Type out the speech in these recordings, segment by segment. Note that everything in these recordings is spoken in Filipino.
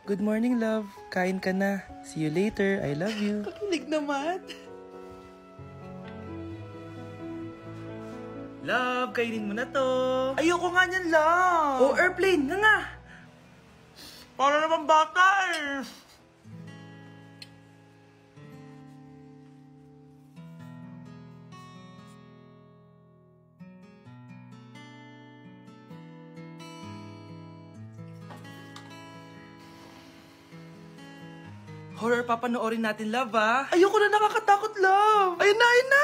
Good morning, love. Kain ka na. See you later. I love you. Kakinig naman. Love, kainin mo na to. Ayoko nga niyan, love. Oh, airplane. Nga. Para naman bata eh. Horror papanoorin natin, love, ah. Ayoko na, nakakatakot, love. Ayun na, ayun na.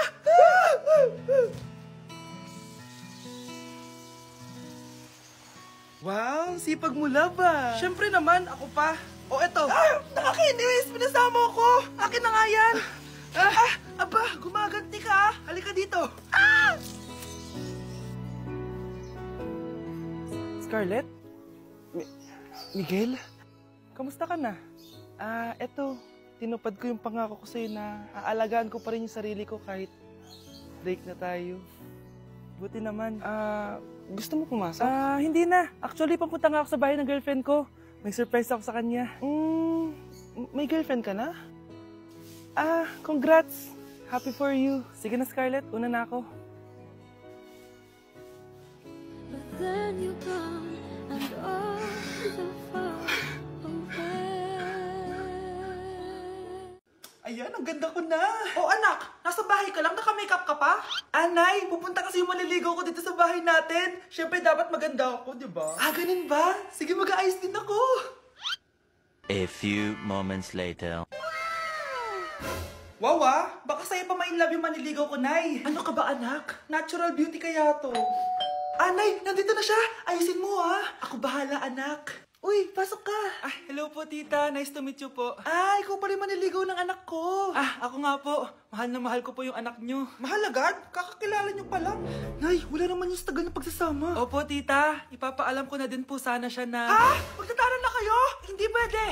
Wow, sipag mo, love, ah. Siyempre naman, ako pa. O, eto. Nakakainis, pinasama ko. Akin na nga yan. Aba, gumaganti ka, ah. Halika dito. Scarlett? Miguel? Kamusta ka na? Eto, tinupad ko yung pangako ko sa'yo na aalagaan ko pa rin yung sarili ko kahit break na tayo. Buti naman. Gusto mo pumasok? Hindi na. Actually, papunta nga ako sa bahay ng girlfriend ko. May surprise ako sa kanya. May girlfriend ka na? Congrats. Happy for you. Sige na, Scarlett. Una na ako. But then you gone and all so far away. Ayan, ang ganda ko na. Oh, anak, nasa bahay ka lang, naka-makeup ka pa? Anay, pupunta kasi yung maliligaw ko dito sa bahay natin. Siyempre, dapat maganda ako, di ba? Ganun ba? Sige, mag-aayos din ako. A few moments later. Wow, baka sa'yo pa ma-inlove yung maniligaw ko, Nay. Ano ka ba, anak? Natural beauty kaya to. Nay, nandito na siya. Ayusin mo, Ako bahala, anak. Uy, pasok ka. Hello po, tita. Nice to meet you po. Ikaw pa rin maniligaw ng anak ko. Ako nga po. Mahal na mahal ko po yung anak nyo. Mahal agad? Kakakilala niyo pa lang. Nay, wala naman yung tagal na pagsasama. Opo, tita. Ipapaalam ko na din po sana siya na... Magtataran na kayo? Hindi pwede.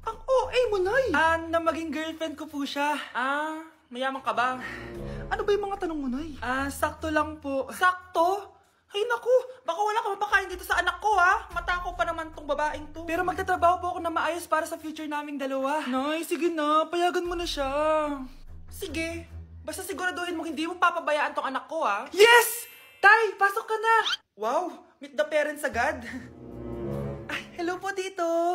Ang OA mo, Nay. Na maging girlfriend ko po siya. Mayaman ka ba? Ano ba yung mga tanong mo, Nay? Sakto lang po. Sakto? Ay naku, baka wala ka mapakain dito sa anak ko, Matako pa naman tong babaeng to. Pero magtatrabaho po ako na maayos para sa future naming dalawa. Nay, sige na. Payagan mo na siya. Sige. Basta siguraduhin mo hindi mo papabayaan tong anak ko, Yes! Tay, pasok ka na. Wow, meet the parents agad. Hello po, tito.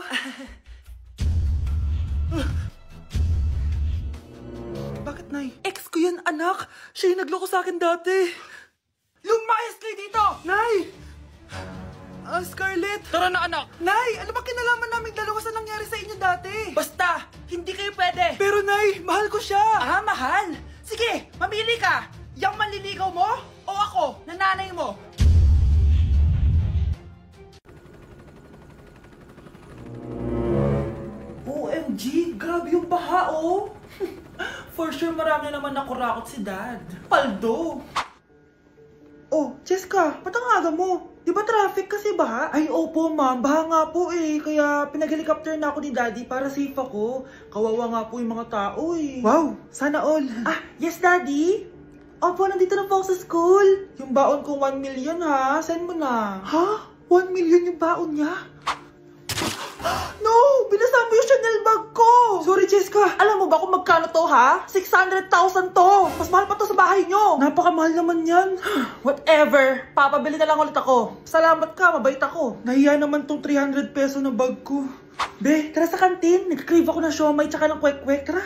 Bakit, Nay? Ex ko yan, anak. Siya yung nagloko sa akin dati. Lumayas kayo dito! Nay! Scarlett! Tara na, anak! Nay! Ano ba kinalaman namin dalawa sa nangyari sa inyo dati? Basta, hindi kayo pwede! Pero Nay, mahal ko siya! Mahal? Sige, mamili ka! Yang manliligaw mo o ako, na nanay mo? OMG, grabe yung baha, For sure, marami naman nakurakot si Dad. Paldo! Oh, Cheska, ba't ang aga mo? Di ba traffic kasi baha? Ay, opo, ma'am. Baha nga po Kaya pinag-helicopter na ako ni Daddy para safe ako. Kawawa nga po yung mga tao Wow, sana all. Yes, Daddy? Opo, nandito na po ako sa school. Yung baon ko 1 million, Send mo na. 1 million yung baon niya? No! Binasa mo yung Chanel bag ko! Sorry, Cheska. Alam mo ba kung magkano to, 600,000 to! Mas mahal pa to sa bahay nyo! Napakamahal naman yan. Whatever! Papabili na lang ulit ako. Salamat ka, mabait ako. Nahiya naman tong 300 peso na bag ko. Be, tara sa kantin. Nag-crave ako ng siomay tsaka ng kwek-kwek. Tara.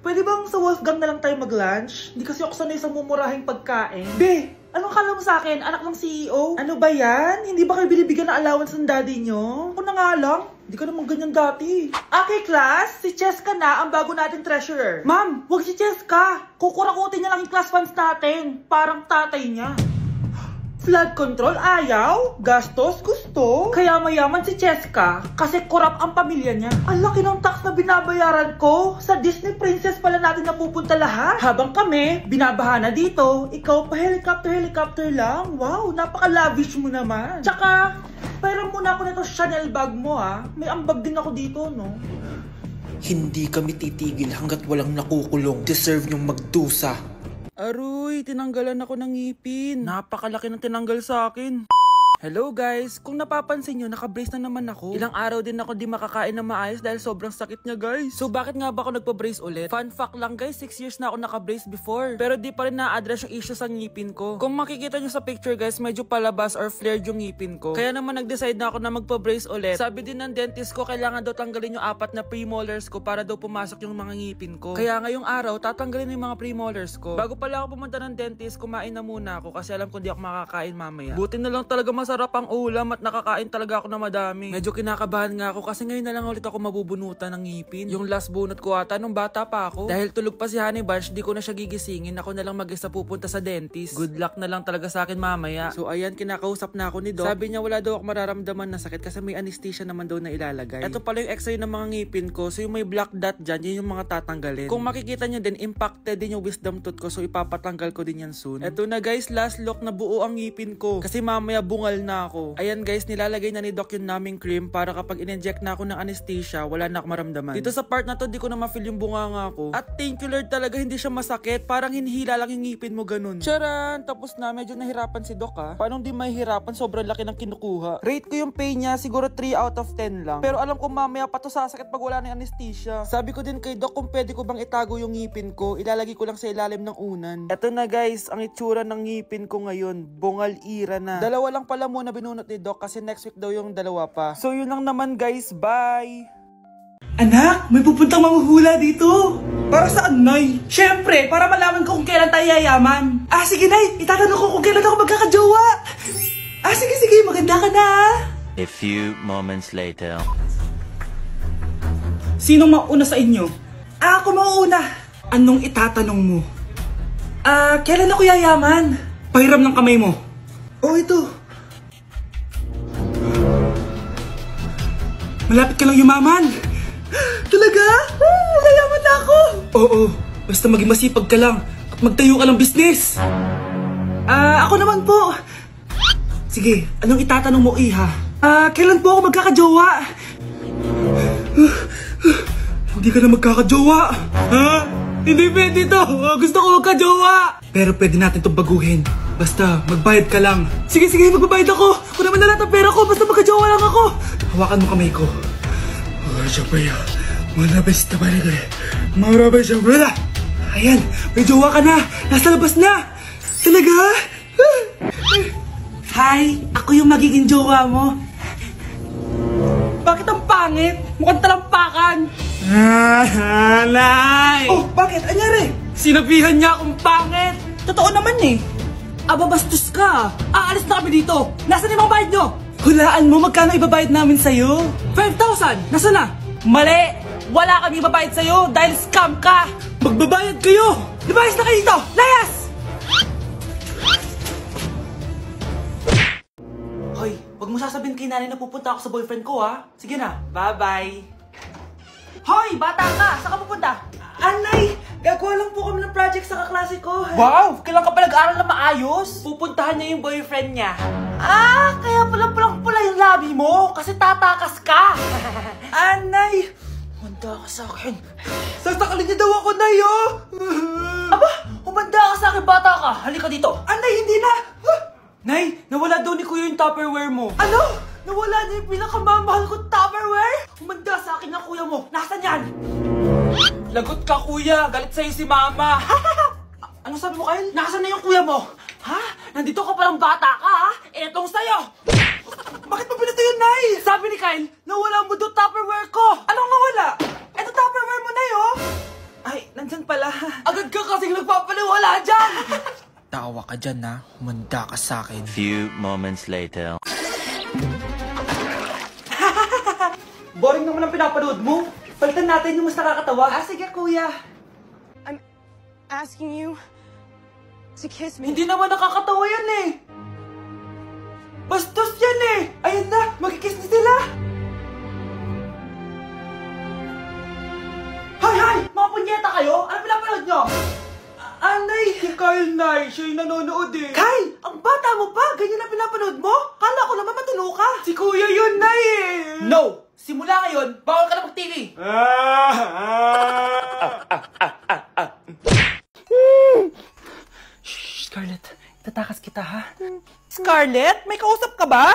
Pwede bang sa Wolfgang na lang tayo mag-lunch? Hindi kasi ako sanay sa mumurahing pagkain. Be, anong kala mo sa akin? Anak ng CEO? ano ba yan? Hindi ba kayo binibigyan ng allowance ng daddy nyo? Ako na nga lang. Hindi ka naman ganyan dati. Okay, class. Si Cheska na ang bago nating treasurer. Ma'am, Huwag si Cheska. Kukurakutin niya lang yung class funds natin. Parang tatay niya. Flood control, ayaw. Gastos, gusto. Kaya mayaman si Cheska kasi korap ang pamilya niya. Ang laki ng tax na binabayaran ko. Sa Disney Princess pala natin napupunta lahat. Habang kami, binabaha na dito. Ikaw pa helicopter lang. Wow, napaka-lavish mo naman. Tsaka, pairam muna ako nito Chanel bag mo May ambag din ako dito, no? Hindi kami titigil hanggat walang nakukulong. Deserve niyong magdusa. Aroy, tinanggalan ako ng ngipin. Napakalaki ng tinanggal sa akin. Hello guys! Kung napapansin nyo, naka-brace na naman ako. Ilang araw din ako di makakain na maayos dahil sobrang sakit niya guys. So bakit nga ba ako nagpa-brace ulit? Fun fact lang guys, 6 years na ako naka-brace before. Pero di pa rin na-address yung issue sa ngipin ko. Kung makikita nyo sa picture guys, medyo palabas or flared yung ngipin ko. Kaya naman nag-decide na ako na magpa-brace ulit. Sabi din ng dentist ko, kailangan daw tanggalin yung 4 na premolars ko para daw pumasok yung mga ngipin ko. Kaya ngayong araw, tatanggalin yung mga premolars ko. Bago pala ako pumunta ng dentist, kumain na muna ako kasi alam ko di ako makakain mamaya. Buti na lang talaga masarap ang ulam at nakakain talaga ako na madami. Medyo kinakabahan nga ako kasi ngayon na lang ulit ako mabubunutan ng ngipin. Yung last bunot ko ata nung bata pa ako. Dahil tulog pa si Honey Bunch, di ko na siya gigisingin. Ako na lang mag-isa pupunta sa dentist. Good luck na lang talaga sa akin mamaya. So ayan, kinakausap na ako ni Doc. Sabi niya wala daw ako mararamdaman na sakit kasi may anesthesia naman daw na ilalagay. Ito pala yung x-ray ng mga ngipin ko. So yung may black dot dyan, yun yung mga tatanggalin. Kung makikita nyo din, impacted din yung wisdom tooth ko. So ipapatanggal ko din yan soon. Ito na guys, last look na buo ang ngipin ko. Kasi mamaya bungal na ako. Ayan guys, nilalagay na ni Doc yung numbing cream para kapag in-inject na ako ng anesthesia, wala na ako maramdaman. Dito sa part na to, di ko na ma-feel yung bunganga ko. At thank you Lord talaga, hindi siya masakit. Parang hinihila lang yung ngipin mo ganun. Charan! Tapos na, medyo nahirapan si Doc ha. Paano di mahihirapan? Sobrang laki ng kinukuha. Rate ko yung pain niya, siguro 3 out of 10 lang. Pero alam ko mamaya pa to sasakit pag wala na yung anesthesia. Sabi ko din kay Doc kung pwede ko bang itago yung ngipin ko, ilalagay ko lang sa ilalim ng unan. Eto na guys, ang itsura ng ngipin ko ngayon. Bungal ira na. Dalawa lang pala muna binunot ni Doc kasi next week daw yung dalawa pa. So yun lang naman guys, bye! Anak, may pupuntang manghuhula dito. Para saan, Nay? Siyempre, para malaman ko kung kailan tayo yayaman. Sige, Nay. Itatanong ko kung kailan ako magkakajowa. Sige. Maganda ka na. A few moments later. Sinong mauna sa inyo? Ako mauna. Anong itatanong mo? Kailan ako yayaman? Pahiram ng kamay mo. Ito. Malapit ka lang yumaman. Talaga? Yayaman na ako. Oo, basta maging masipag ka lang at magtayo ka ng business. Ako naman po. Sige, anong itatanong mo, Iha? Kailan po ako magkakajowa? Hindi ka na magkakajowa. Hindi pwede to. Gusto ko magkajowa. Pero pwede natin itong baguhin. Basta, magbayad ka lang. Sige, magbabayad ako. Kung naman na lahat ang pera ko, basta magkajowa lang ako. Hawakan mo kamay ko. Ayan, may jowa ka na. Nasa labas na. Talaga? Hi, ako yung magiging jowa mo. Bakit ang pangit? Mukhang talampakan. Nay! Oh, bakit? Anyari? Sinabihan niya akong pangit. Totoo naman eh. Bastos ka. Aalis na kami dito. Nasaan yung mga bayad nyo? Hulaan mo magkano ibabayad namin sa'yo? 5,000! Nasaan na? Mali! Wala kami ibabayad sa'yo dahil scam ka! Magbabayad kayo! Lumayas na kayo dito! Layas! Hoy, wag mo sasabihin kay nanay na pupunta ako sa boyfriend ko ha. Sige na, bye-bye. Hoy, bata ka! Saan ka pupunta? Anay! Gagawa lang po kami ng project sa kaklase ko. Wow! Kailan ka pa nag-aaral na maayos? Pupuntahan niya yung boyfriend niya. Kaya pala pulang-pula yung labi mo kasi tatakas ka. Anay! Humanda ka sa akin. Sasakalin niya daw ako, Nay, oh! Humanda ka sa akin, bata ka. Halika dito. Anay, hindi na! Nay, nawala daw ni Kuya yung Tupperware mo. Ano? Nawala na yung pinakamamahal kong Tupperware? Humanda sa akin ng kuya mo. Nasaan yan? Lagot ka, kuya. Galit sa'yo si mama. Ano sabi mo, Kyle? Nasaan na yung kuya mo? Nandito ka palang bata ka, ha? Etong sa'yo. Bakit mo pinato yun, Nay? Sabi ni Kyle, nawala mo doon Tupperware ko. Anong nawala? Eto Tupperware mo, Nay, oh. Nandyan pala. Agad ka kasing nagpapaliwala dyan. Tawa ka dyan ha, humanda ka sa akin. Few moments later. Boring naman ang pinapanood mo. Palitan natin yung mas nakakatawa. Sige, kuya. I'm asking you to kiss me. Hindi naman nakakatawa yan eh. Bastos yan eh. Ayan na, magkikiss na sila. Hay! Mga punyeta kayo? Ano pinapanood nyo? Anay! Si Kyle, Nay. Siya yung nanonood eh. Kyle! Ang bata mo pa? Ganyan na pinapanood mo? Kala ko naman matino ka. Si kuya yun, Nay eh. No! Simula ngayon, bawal ka na mag-TV. Shh, Scarlett. Itatakas kita, ha? Scarlett? May kausap ka ba?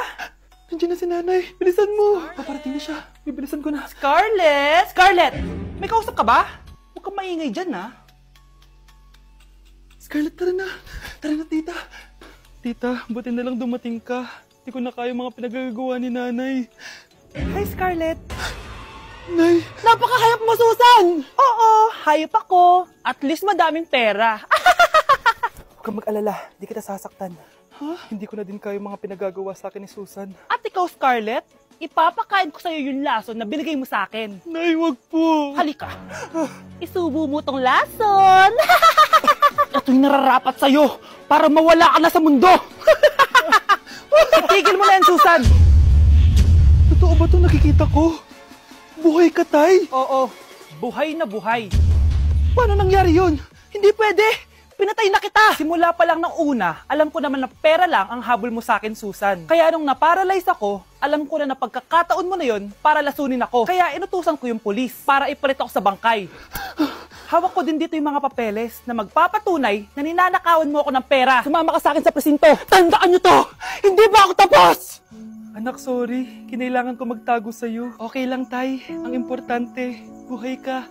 Nandiyan na si nanay. Bilisan mo. Paparating na siya. Bibilisan ko na. Scarlett! Scarlett! May kausap ka ba? Huwag kang maingay dyan, ha? Scarlett, tara na. Tara na, tita. Tita, buti na lang dumating ka. Hindi ko na kaya mga pinagagawa ni nanay. Hi, Scarlett. Nay, Napakahayap mo, Susan! Oo, hayop ako. At least madaming pera. huwag kang mag-alala. Hindi kita sasaktan. Ha? Hindi ko na din kaya mga pinagagawa sa akin ni Susan. At ikaw, Scarlett, ipapakain ko sa'yo yung lason na binigay mo sa akin. Nay, wag po. Halika. Isubo mo tong lason. Ito'y nararapat sa'yo para mawala ka na sa mundo. Itigil mo na yan, Susan. Totoo ba itong nakikita ko? Buhay ka, Tay? Oo, buhay na buhay. Paano nangyari yun? Hindi pwede. Pinatay na kita. Simula pa lang ng una, alam ko naman na pera lang ang habol mo sa akin, Susan. Kaya nung naparalyze ako, alam ko na na pagkakataon mo na yon para lasunin ako. Kaya inutusan ko yung pulis para ipalit ako sa bangkay. Hawak ko din dito yung mga papeles na magpapatunay na ninanakawan mo ako ng pera. Sumama ka sa akin sa presinto. Tandaan nyo to! Hindi ba ako tapos? Anak, sorry. Kinailangan ko magtago sa'yo. Okay lang, Tay. Ang importante, buhay ka.